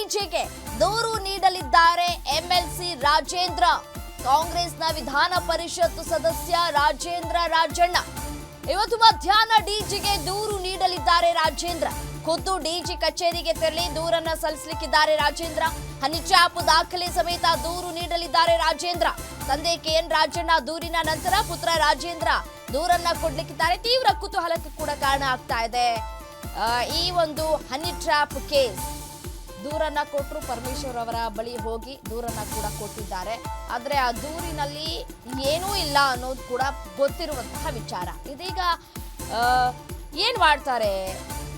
ಡಿಜಿಗೆ ದೂರು ನೀಡಲಿದ್ದಾರೆ ಎಂಎಲ್ಸಿ ರಾಜೇಂದ್ರ. ಕಾಂಗ್ರೆಸ್ನ ವಿಧಾನ ಪರಿಷತ್ ಸದಸ್ಯ ರಾಜೇಂದ್ರ ರಾಜಣ್ಣ ಇವತ್ತು ಮಧ್ಯಾಹ್ನ ಡಿಜಿಗೆ ದೂರು ನೀಡಲಿದ್ದಾರೆ ರಾಜೇಂದ್ರ. ಖುದ್ದು ಡಿಜಿ ಕಚೇರಿಗೆ ತೆರಳಿ ದೂರನ್ನ ಸಲ್ಲಿಸಲಿಕ್ಕಿದ್ದಾರೆ ರಾಜೇಂದ್ರ. ಹನಿ ಟ್ರ್ಯಾಪ್ ದಾಖಲೆ ಸಮೇತ ದೂರು ನೀಡಲಿದ್ದಾರೆ ರಾಜೇಂದ್ರ. ತಂದೆ ಕೆಎನ್ ರಾಜಣ್ಣ ದೂರಿನ ನಂತರ ಪುತ್ರ ರಾಜೇಂದ್ರ ದೂರನ್ನ ಕೊಡ್ಲಿಕ್ಕಿದ್ದಾರೆ. ತೀವ್ರ ಕುತೂಹಲಕ್ಕೆ ಕೂಡ ಕಾರಣ ಆಗ್ತಾ ಇದೆ ಈ ಒಂದು ಹನಿ ಟ್ರ್ಯಾಪ್ ಕೇಸ್. ದೂರನ್ನ ಕೊಟ್ಟರು, ಪರಮೇಶ್ವರ್ ಅವರ ಬಳಿ ಹೋಗಿ ದೂರನ್ನ ಕೂಡ ಕೊಟ್ಟಿದ್ದಾರೆ. ಆದ್ರೆ ಆ ದೂರಿನಲ್ಲಿ ಏನೂ ಇಲ್ಲ ಅನ್ನೋದು ಕೂಡ ಗೊತ್ತಿರುವಂತಹ ವಿಚಾರ. ಇದೀಗ ಏನ್ ಮಾಡ್ತಾರೆ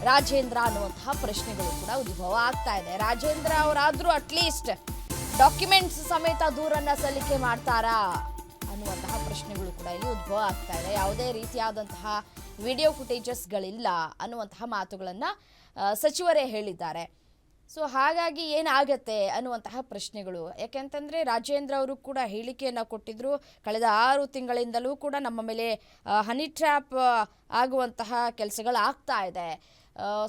ರಾಜೇಂದ್ರ ಅನ್ನುವಂತಹ ಪ್ರಶ್ನೆಗಳು ಕೂಡ ಉದ್ಭವ ಆಗ್ತಾ ಇದೆ. ರಾಜೇಂದ್ರ ಅವರಾದ್ರೂ ಅಟ್ಲೀಸ್ಟ್ ಡಾಕ್ಯುಮೆಂಟ್ಸ್ ಸಮೇತ ದೂರನ್ನ ಸಲ್ಲಿಕೆ ಮಾಡ್ತಾರಾ ಅನ್ನುವಂತಹ ಪ್ರಶ್ನೆಗಳು ಕೂಡ ಇಲ್ಲಿ ಉದ್ಭವ ಆಗ್ತಾ ಇದೆ. ಯಾವುದೇ ರೀತಿಯಾದಂತಹ ವಿಡಿಯೋ ಫುಟೇಜಸ್ಗಳಿಲ್ಲ ಅನ್ನುವಂತಹ ಮಾತುಗಳನ್ನ ಸಚಿವರೇ ಹೇಳಿದ್ದಾರೆ. ಸೊ ಹಾಗಾಗಿ ಏನಾಗತ್ತೆ ಅನ್ನುವಂತಹ ಪ್ರಶ್ನೆಗಳು. ಯಾಕೆಂತಂದರೆ ರಾಜೇಂದ್ರ ಅವರು ಕೂಡ ಹೇಳಿಕೆಯನ್ನು ಕೊಟ್ಟಿದ್ರು. ಕಳೆದ 6 ತಿಂಗಳಿಂದಲೂ ಕೂಡ ನಮ್ಮ ಮೇಲೆ ಹನಿ ಟ್ರ್ಯಾಪ್ ಆಗುವಂತಹ ಕೆಲಸಗಳಾಗ್ತಾ ಇದೆ,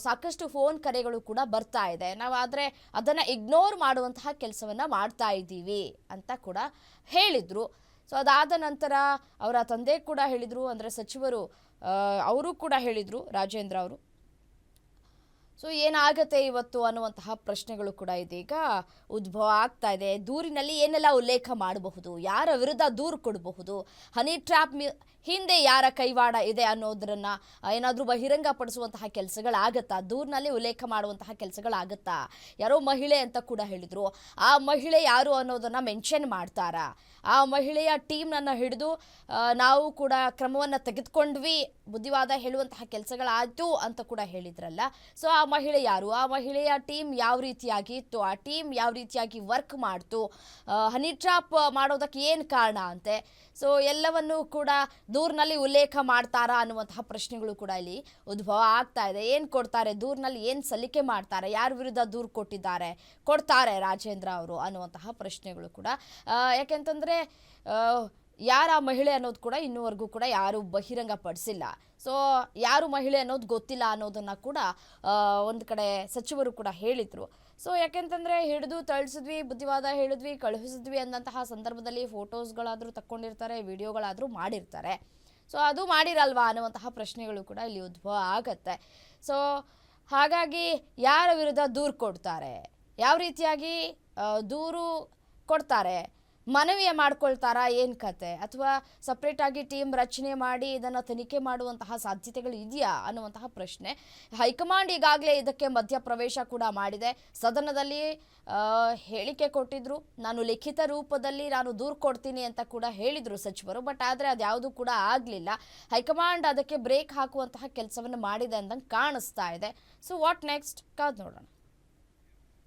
ಸಾಕಷ್ಟು ಫೋನ್ ಕರೆಗಳು ಕೂಡ ಬರ್ತಾ ಇದೆ, ನಾವು ಆದರೆ ಅದನ್ನು ಇಗ್ನೋರ್ ಮಾಡುವಂತಹ ಕೆಲಸವನ್ನು ಮಾಡ್ತಾ ಇದ್ದೀವಿ ಅಂತ ಕೂಡ ಹೇಳಿದರು. ಸೊ ಅದಾದ ನಂತರ ಅವರ ತಂದೆ ಕೂಡ ಹೇಳಿದರು, ಅಂದರೆ ಸಚಿವರು ಅವರು ಕೂಡ ಹೇಳಿದರು ರಾಜೇಂದ್ರ ಅವರು. ಸೊ ಏನಾಗತ್ತೆ ಇವತ್ತು ಅನ್ನುವಂತಹ ಪ್ರಶ್ನೆಗಳು ಕೂಡ ಇದೀಗ ಉದ್ಭವ ಆಗ್ತಾ ಇದೆ. ದೂರಿನಲ್ಲಿ ಏನೆಲ್ಲ ಉಲ್ಲೇಖ ಮಾಡಬಹುದು, ಯಾರ ವಿರುದ್ಧ ದೂರು ಕೊಡಬಹುದು, ಹನಿ ಟ್ರ್ಯಾಪ್ ಹಿಂದೆ ಯಾರ ಕೈವಾಡ ಇದೆ ಅನ್ನೋದನ್ನ ಏನಾದರೂ ಬಹಿರಂಗಪಡಿಸುವಂತಹ ಕೆಲಸಗಳಾಗತ್ತಾ, ದೂರಿನಲ್ಲಿ ಉಲ್ಲೇಖ ಮಾಡುವಂತಹ ಕೆಲಸಗಳಾಗತ್ತಾ? ಯಾರೋ ಮಹಿಳೆ ಅಂತ ಕೂಡ ಹೇಳಿದರು, ಆ ಮಹಿಳೆ ಯಾರು ಅನ್ನೋದನ್ನು ಮೆನ್ಷನ್ ಮಾಡ್ತಾರಾ? ಆ ಮಹಿಳೆಯ ಟೀಮ್ನನ್ನು ಹಿಡಿದು ನಾವು ಕೂಡ ಕ್ರಮವನ್ನು ತೆಗೆದುಕೊಂಡ್ವಿ, ಬುದ್ಧಿವಾದ ಹೇಳುವಂತಹ ಕೆಲಸಗಳಾಯಿತು ಅಂತ ಕೂಡ ಹೇಳಿದ್ರಲ್ಲ. ಸೊ ಆ ಮಹಿಳೆ ಯಾರು, ಆ ಮಹಿಳೆಯ ಟೀಮ್ ಯಾವ ರೀತಿಯಾಗಿ ಇತ್ತು, ಆ ಟೀಮ್ ಯಾವ ರೀತಿಯಾಗಿ ವರ್ಕ್ ಮಾಡ್ತು, ಹನಿ ಟ್ರ್ಯಾಪ್ ಮಾಡೋದಕ್ಕೆ ಏನು ಕಾರಣ ಅಂತೆ. ಸೊ ಎಲ್ಲವನ್ನೂ ಕೂಡ ದೂರಿನಲ್ಲಿ ಉಲ್ಲೇಖ ಮಾಡ್ತಾರಾ ಅನ್ನುವಂತಹ ಪ್ರಶ್ನೆಗಳು ಕೂಡ ಇಲ್ಲಿ ಉದ್ಭವ ಆಗ್ತಾ ಇದೆ. ಏನು ಕೊಡ್ತಾರೆ ದೂರಿನಲ್ಲಿ, ಏನು ಸಲ್ಲಿಕೆ ಮಾಡ್ತಾರೆ, ಯಾರ ವಿರುದ್ಧ ದೂರು ಕೊಡ್ತಾರೆ ರಾಜೇಂದ್ರ ಅವರು ಅನ್ನುವಂತಹ ಪ್ರಶ್ನೆಗಳು ಕೂಡ. ಯಾಕೆಂತಂದರೆ ಯಾರ ಮಹಿಳೆ ಅನ್ನೋದು ಕೂಡ ಇನ್ನೂವರೆಗೂ ಕೂಡ ಯಾರು ಬಹಿರಂಗಪಡಿಸಿಲ್ಲ. ಸೊ ಯಾರು ಮಹಿಳೆ ಅನ್ನೋದು ಗೊತ್ತಿಲ್ಲ ಅನ್ನೋದನ್ನು ಕೂಡ ಒಂದು ಕಡೆ ಸಚಿವರು ಕೂಡ ಹೇಳಿದರು. ಸೊ ಯಾಕೆಂತಂದರೆ ಹಿಡಿದು ತಳಿಸಿದ್ವಿ, ಬುದ್ಧಿವಾದ ಹೇಳಿದ್ವಿ, ಕಳುಹಿಸಿದ್ವಿ ಅನ್ನಂತಹ ಸಂದರ್ಭದಲ್ಲಿ ಫೋಟೋಸ್ಗಳಾದರೂ ತಕ್ಕೊಂಡಿರ್ತಾರೆ, ವಿಡಿಯೋಗಳಾದರೂ ಮಾಡಿರ್ತಾರೆ. ಸೊ ಅದು ಮಾಡಿರಲ್ವಾ ಅನ್ನುವಂತಹ ಪ್ರಶ್ನೆಗಳು ಕೂಡ ಇಲ್ಲಿ ಉದ್ಭವ ಆಗತ್ತೆ. ಸೊ ಹಾಗಾಗಿ ಯಾರ ವಿರುದ್ಧ ದೂರು ಕೊಡ್ತಾರೆ, ಯಾವ ರೀತಿಯಾಗಿ ದೂರು ಕೊಡ್ತಾರೆ, ಮನವಿಯ ಮಾಡ್ಕೊಳ್ತಾರಾ, ಏನು ಕತೆ, ಅಥವಾ ಸಪ್ರೇಟಾಗಿ ಟೀಮ್ ರಚನೆ ಮಾಡಿ ಇದನ್ನು ತನಿಖೆ ಮಾಡುವಂತಹ ಸಾಧ್ಯತೆಗಳು ಇದೆಯಾ ಅನ್ನುವಂತಹ ಪ್ರಶ್ನೆ. ಹೈಕಮಾಂಡ್ ಈಗಾಗಲೇ ಇದಕ್ಕೆ ಮಧ್ಯಪ್ರವೇಶ ಕೂಡ ಮಾಡಿದೆ. ಸದನದಲ್ಲಿ ಹೇಳಿಕೆ ಕೊಟ್ಟಿದ್ರು, ನಾನು ಲಿಖಿತ ರೂಪದಲ್ಲಿ ನಾನು ದೂರು ಕೊಡ್ತೀನಿ ಅಂತ ಕೂಡ ಹೇಳಿದರು ಸಚಿವರು. ಬಟ್ ಆದರೆ ಅದ್ಯಾವುದು ಕೂಡ ಆಗಲಿಲ್ಲ. ಹೈಕಮಾಂಡ್ ಅದಕ್ಕೆ ಬ್ರೇಕ್ ಹಾಕುವಂತಹ ಕೆಲಸವನ್ನು ಮಾಡಿದೆ ಅಂದಂಗೆ ಕಾಣಿಸ್ತಾ ಇದೆ. ಸೊ ವಾಟ್ ನೆಕ್ಸ್ಟ್ ಕಾದ್ ನೋಡೋಣ.